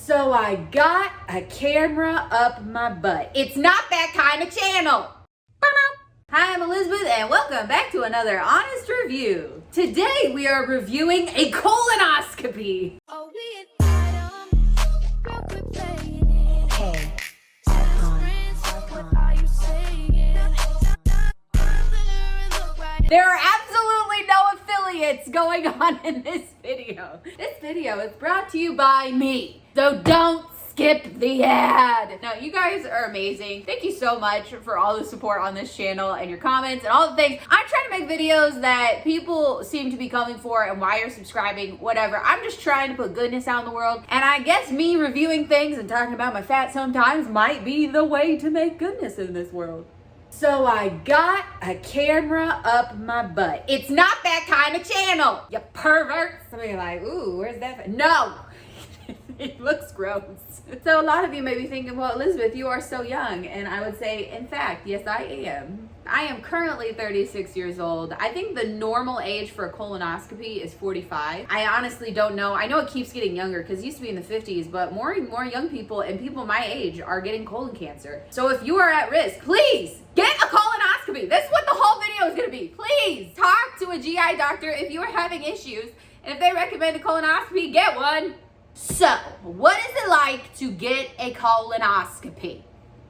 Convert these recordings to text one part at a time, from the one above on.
So I got a camera up my butt. It's not that kind of channel. Hi, I'm Elizabeth and welcome back to another honest review. Today we are reviewing a colonoscopy. Hey. There are absolutely no affiliates going on in this video. This video is brought to you by me, so don't skip the ad. Now, you guys are amazing. Thank you so much for all the support on this channel and your comments and all the things. I'm trying to make videos that people seem to be coming for and why you're subscribing, whatever. I'm just trying to put goodness out in the world. And I guess me reviewing things and talking about my fat sometimes might be the way to make goodness in this world. So I got a camera up my butt. It's not that kind of channel, you pervert. Some of you are like, ooh, where's that? No, it looks gross. So a lot of you may be thinking, well, Elizabeth, you are so young. And I would say, in fact, yes, I am. I am currently 36 years old. I think the normal age for a colonoscopy is 45. I honestly don't know. I know it keeps getting younger because it used to be in the 50s, but more and more young people and people my age are getting colon cancer. So if you are at risk, please get a colonoscopy. That's what the whole video is gonna be. Please talk to a GI doctor if you are having issues. And if they recommend a colonoscopy, get one. So, what is it like to get a colonoscopy?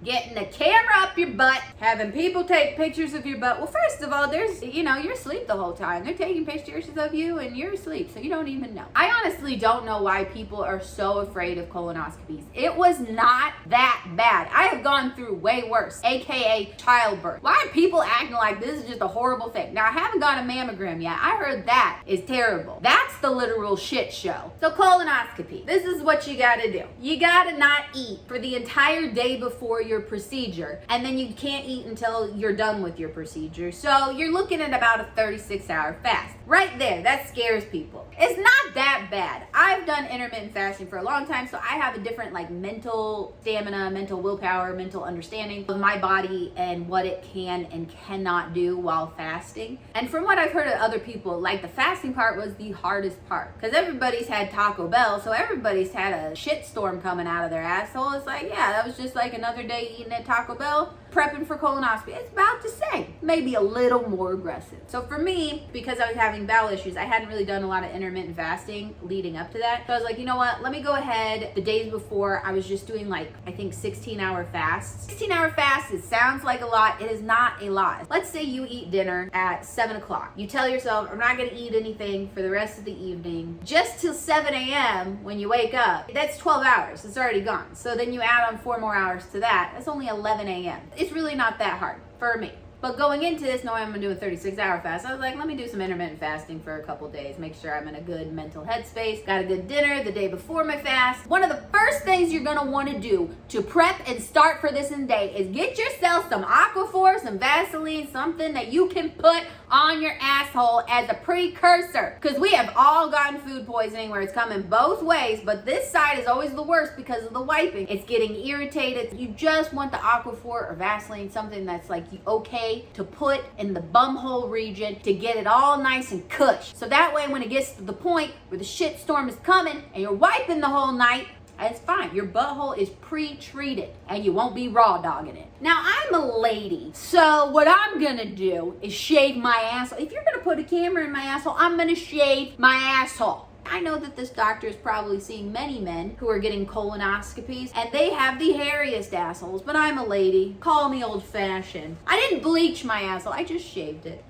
Getting a camera up your butt, having people take pictures of your butt. Well, first of all, you're asleep the whole time. They're taking pictures of you and you're asleep, so you don't even know. I honestly don't know why people are so afraid of colonoscopies. It was not that bad. I have gone through way worse, AKA childbirth. Why are people acting like this is just a horrible thing? Now, I haven't got a mammogram yet. I heard that is terrible. That's the literal shit show. So colonoscopy, this is what you gotta do. You gotta not eat for the entire day before your procedure, and then you can't eat until you're done with your procedure. So you're looking at about a 36-hour fast. Right there, that scares people. It's not that bad. I've done intermittent fasting for a long time, so I have a different mental stamina, mental willpower, mental understanding of my body and what it can and cannot do while fasting. And from what I've heard of other people, the fasting part was the hardest part because everybody's had Taco Bell, so everybody's had a shitstorm coming out of their asshole. It's like, yeah, that was just like another day eating at Taco Bell, prepping for colonoscopy. It's about the same, maybe a little more aggressive. So for me, because I was having bowel issues, I hadn't really done a lot of intermittent fasting leading up to that. So I was like, you know what, let me go ahead. The days before, I was just doing I think 16-hour fasts. 16-hour fast, it sounds like a lot. It is not a lot. Let's say you eat dinner at 7 o'clock. You tell yourself, I'm not gonna eat anything for the rest of the evening, just till 7 a.m. when you wake up. That's 12 hours, it's already gone. So then you add on 4 more hours to that. That's only 11 a.m. It's really not that hard for me. But going into this, knowing I'm gonna do a 36-hour fast, I was like, let me do some intermittent fasting for a couple days, make sure I'm in a good mental headspace. Got a good dinner the day before my fast. One of the first things you're gonna wanna do to prep and start for this day is get yourself some Aquaphor, some Vaseline, something that you can put on your asshole as a precursor. Because we have all gotten food poisoning where it's coming both ways, but this side is always the worst because of the wiping. It's getting irritated. You just want the Aquaphor or Vaseline, something that's okay to put in the bumhole region to get it all nice and cush. So that way when it gets to the point where the shit storm is coming and you're wiping the whole night, it's fine. Your butthole is pre-treated and you won't be raw dogging it. Now, I'm a lady, so what I'm gonna do is shave my asshole. If you're gonna put a camera in my asshole, I'm gonna shave my asshole. I know that this doctor is probably seeing many men who are getting colonoscopies and they have the hairiest assholes, but I'm a lady. Call me old-fashioned. I didn't bleach my asshole, I just shaved it,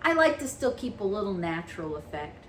I like to still keep a little natural effect.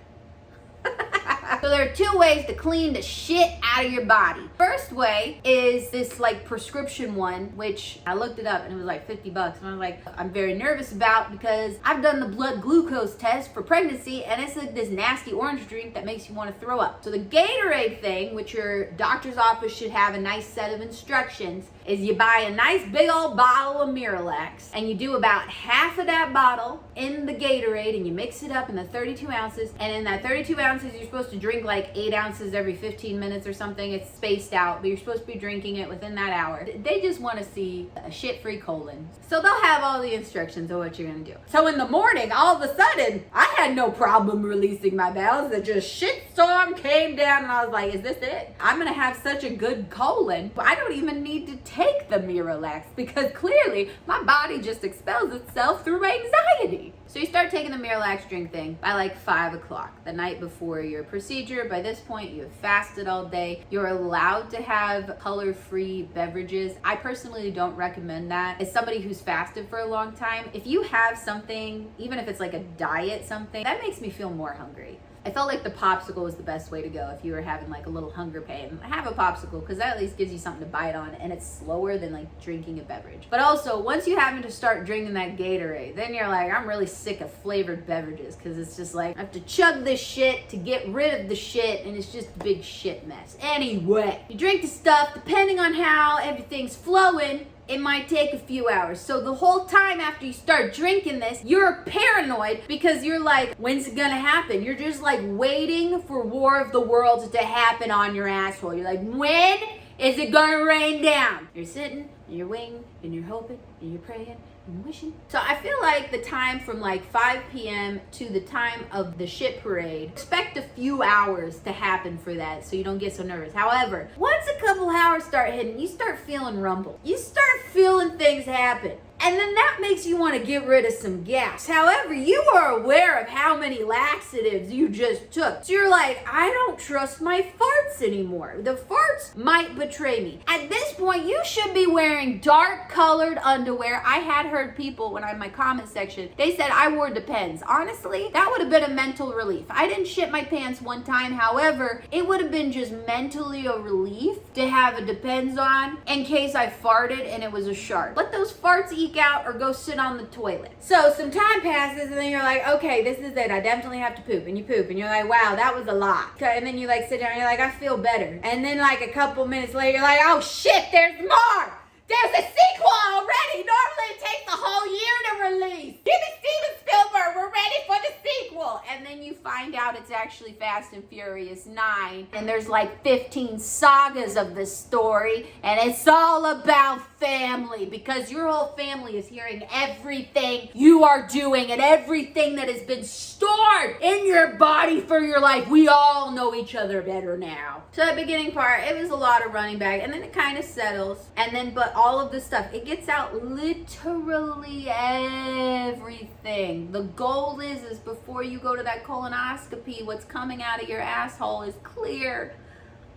So there are 2 ways to clean the shit out of your body. First way is this prescription one, which I looked it up and it was $50. And I was like, I'm very nervous about because I've done the blood glucose test for pregnancy and it's this nasty orange drink that makes you want to throw up. So the Gatorade thing, which your doctor's office should have a nice set of instructions, is you buy a nice big old bottle of Miralax and you do about half of that bottle in the Gatorade and you mix it up in the 32 ounces. And in that 32 ounces, you're supposed to drink like 8 ounces every 15 minutes or something. It's spaced out, but you're supposed to be drinking it within that hour. They just want to see a shit-free colon. So they'll have all the instructions of what you're gonna do. So in the morning, all of a sudden, I had no problem releasing my bowels. It just shitstorm came down and I was like, is this it? I'm gonna have such a good colon. I don't even need to take the Miralax because clearly my body just expels itself through anxiety. So you start taking the Miralax drink thing by like 5 o'clock, the night before your procedure. By this point, you have fasted all day. You're allowed to have color-free beverages. I personally don't recommend that. As somebody who's fasted for a long time, if you have something, even if it's like a diet something, that makes me feel more hungry. I felt like the popsicle was the best way to go if you were having like a little hunger pain. Have a popsicle because that at least gives you something to bite on and it's slower than like drinking a beverage. But also, once you happen to start drinking that Gatorade, then you're like, I'm really sick of flavored beverages because it's just like, I have to chug this shit to get rid of the shit and it's just a big shit mess. Anyway, you drink the stuff, depending on how everything's flowing, it might take a few hours. So the whole time after you start drinking this, you're paranoid because you're like, when's it gonna happen? You're just like waiting for War of the Worlds to happen on your asshole. You're like, when is it gonna rain down? You're sitting and you're waiting and you're hoping and you're praying and wishing. So I feel like the time from like 5 p.m. to the time of the shit parade, expect a few hours to happen for that so you don't get so nervous. However, once a couple hours start hitting, you start feeling rumble. You start feeling things happen. And then that makes you want to get rid of some gas. However, you are aware of how many laxatives you just took. So you're like, I don't trust my farts anymore. The farts might betray me. At this point, you should be wearing dark colored underwear. I had heard people when I'm in my comment section, they said I wore Depends. Honestly, that would have been a mental relief. I didn't shit my pants one time. However, it would have been just mentally a relief to have a Depends on in case I farted and it was a shark. Let those farts eke out or go sit on the toilet. So some time passes and then you're like, okay, this is it. I definitely have to poop. And you poop and you're like, wow, that was a lot. And then you like sit down and you're like, I feel better. And then like a couple minutes later, you're like, oh shit, there's more. There's a sequel already. Normally it takes a whole year to release. Give me Steven Spielberg. We're ready for the sequel. And then you find out it's actually Fast and Furious 9. And there's like 15 sagas of this story. And it's all about family because your whole family is hearing everything you are doing and everything that has been stored in your body for your life. We all know each other better now. So that beginning part, it was a lot of running back and then it kind of settles. And then, but all of this stuff, it gets out literally everything. The goal is before you go to that colonoscopy, what's coming out of your asshole is clear.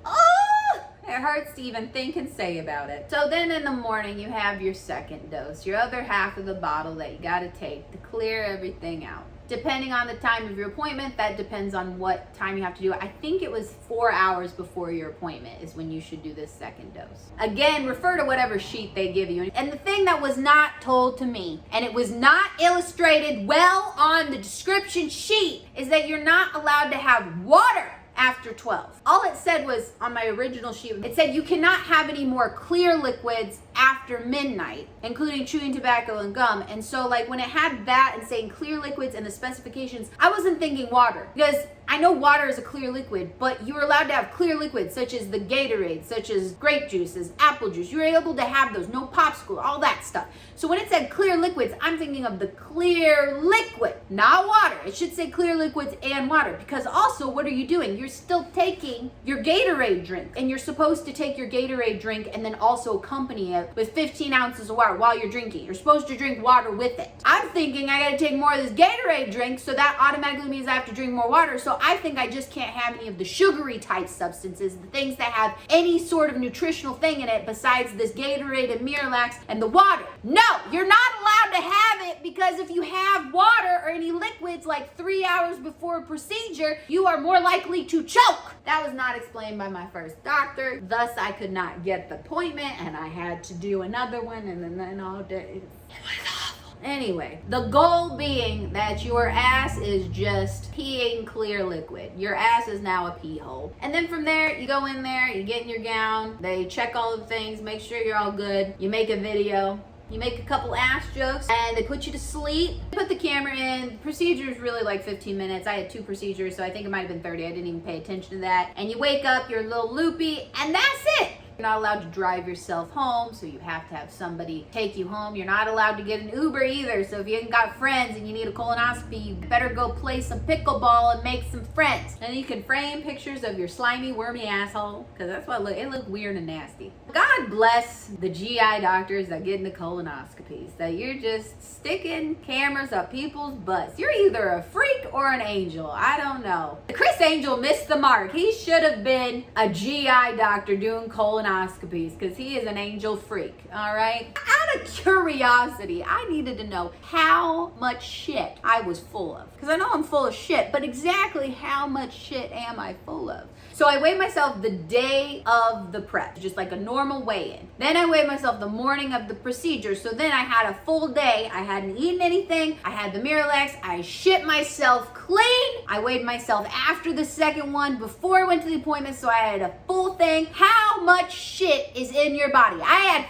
Oh, it hurts to even think and say about it. So then in the morning, you have your second dose, your other half of the bottle that you gotta take to clear everything out. Depending on the time of your appointment, that depends on what time you have to do it. I think it was 4 hours before your appointment is when you should do this second dose. Again, refer to whatever sheet they give you. And the thing that was not told to me, and it was not illustrated well on the description sheet, is that you're not allowed to have water after 12. All it said was, on my original sheet, it said you cannot have any more clear liquids after midnight, including chewing tobacco and gum. And so like when it had that and saying clear liquids and the specifications, I wasn't thinking water because I know water is a clear liquid, but you're allowed to have clear liquids such as the Gatorade, such as grape juices, apple juice. You're able to have those, no popsicle, all that stuff. So when it said clear liquids, I'm thinking of the clear liquid, not water. It should say clear liquids and water because also what are you doing? You're still taking your Gatorade drink and you're supposed to take your Gatorade drink and then also accompany it with 15 ounces of water while you're drinking. You're supposed to drink water with it. I'm thinking I gotta take more of this Gatorade drink, so that automatically means I have to drink more water. So I think I just can't have any of the sugary type substances, the things that have any sort of nutritional thing in it besides this Gatorade and Miralax and the water. No, you're not allowed to have it because if you have water or any liquids like 3 hours before a procedure, you are more likely to choke. That was not explained by my first doctor. Thus, I could not get the appointment and I had to do another one and then all day. It was awful. Anyway, the goal being that your ass is just peeing clear liquid. Your ass is now a pee hole. And then from there, you go in there, you get in your gown, they check all the things, make sure you're all good, you make a video, You make a couple ass jokes and they put you to sleep. They put the camera in. The procedure is really like 15 minutes. I had 2 procedures, so I think it might have been 30. I didn't even pay attention to that. And you wake up, you're a little loopy, and that's it. You're not allowed to drive yourself home, so you have to have somebody take you home. You're not allowed to get an Uber either, so if you ain't got friends and you need a colonoscopy, you better go play some pickleball and make some friends. And you can frame pictures of your slimy, wormy asshole, because that's what it looked weird and nasty. God bless the GI doctors that get into colonoscopies, that you're just sticking cameras up people's butts. You're either a freak or an angel. I don't know. Chris Angel missed the mark. He should have been a GI doctor doing colonoscopies because he is an angel freak, all right? Out of curiosity, I needed to know how much shit I was full of. Because I know I'm full of shit, but exactly how much shit am I full of? So I weighed myself the day of the prep, just like a normal weigh-in. Then I weighed myself the morning of the procedure. So then I had a full day. I hadn't eaten anything. I had the Miralax. I shit myself clean. I weighed myself after the second one, before I went to the appointment, so I had a full thing. How much shit is in your body? I had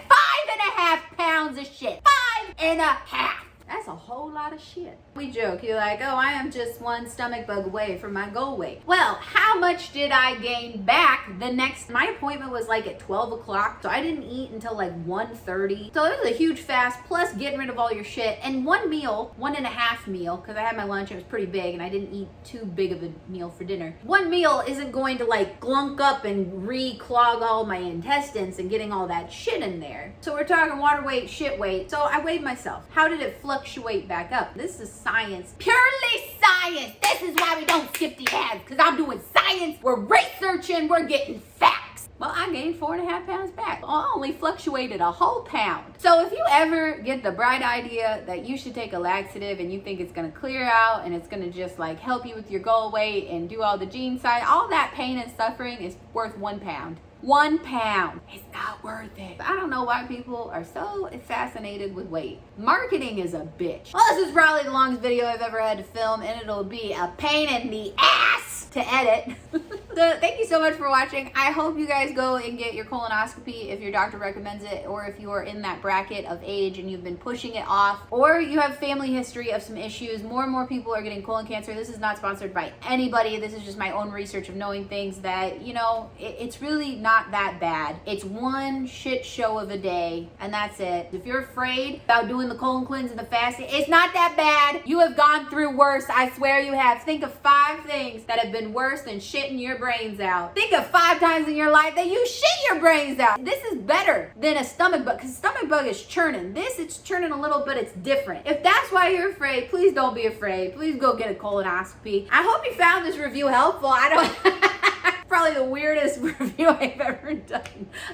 5.5 pounds of shit. 5.5. That's a whole lot of shit. We joke, you're like, oh, I am just one stomach bug away from my goal weight. Well, how much did I gain back the next, my appointment was like at 12 o'clock, so I didn't eat until like 1:30. So it was a huge fast, plus getting rid of all your shit, and 1.5 meal, because I had my lunch, it was pretty big, and I didn't eat too big of a meal for dinner. 1 meal isn't going to like glunk up and re-clog all my intestines and getting all that shit in there. So we're talking water weight, shit weight. So I weighed myself. How did it fluctuate back up? This is science, purely science. This is why we don't skip the ads, because I'm doing science, we're researching, we're getting facts. Well, I gained 4.5 pounds back. I only fluctuated a whole pound. So if you ever get the bright idea that you should take a laxative and you think it's gonna clear out and it's gonna just like help you with your goal weight and do all the gene side, all that pain and suffering is worth 1 pound. 1 pound. It's not worth it. I don't know why people are so fascinated with weight. Marketing is a bitch. Well, this is probably the longest video I've ever had to film, and it'll be a pain in the ass to edit. So thank you so much for watching. I hope you guys go and get your colonoscopy if your doctor recommends it, or if you are in that bracket of age and you've been pushing it off, or you have family history of some issues. More and more people are getting colon cancer. This is not sponsored by anybody. This is just my own research of knowing things that, you know, it's really not that bad. It's one shit show of a day, and that's it. If you're afraid about doing the colon cleanse and the fasting, it's not that bad. You have gone through worse. I swear you have. Think of 5 things that have been worse than shitting your brains out. Think of 5 times in your life that you shit your brains out. This is better than a stomach bug, because stomach bug is churning. This, it's churning a little, but it's different. If that's why you're afraid, please don't be afraid. Please go get a colonoscopy. I hope you found this review helpful. I don't... Probably the weirdest review I've ever done.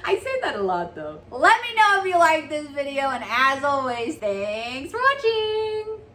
I say that a lot though. Let me know if you like this video, and as always, thanks for watching.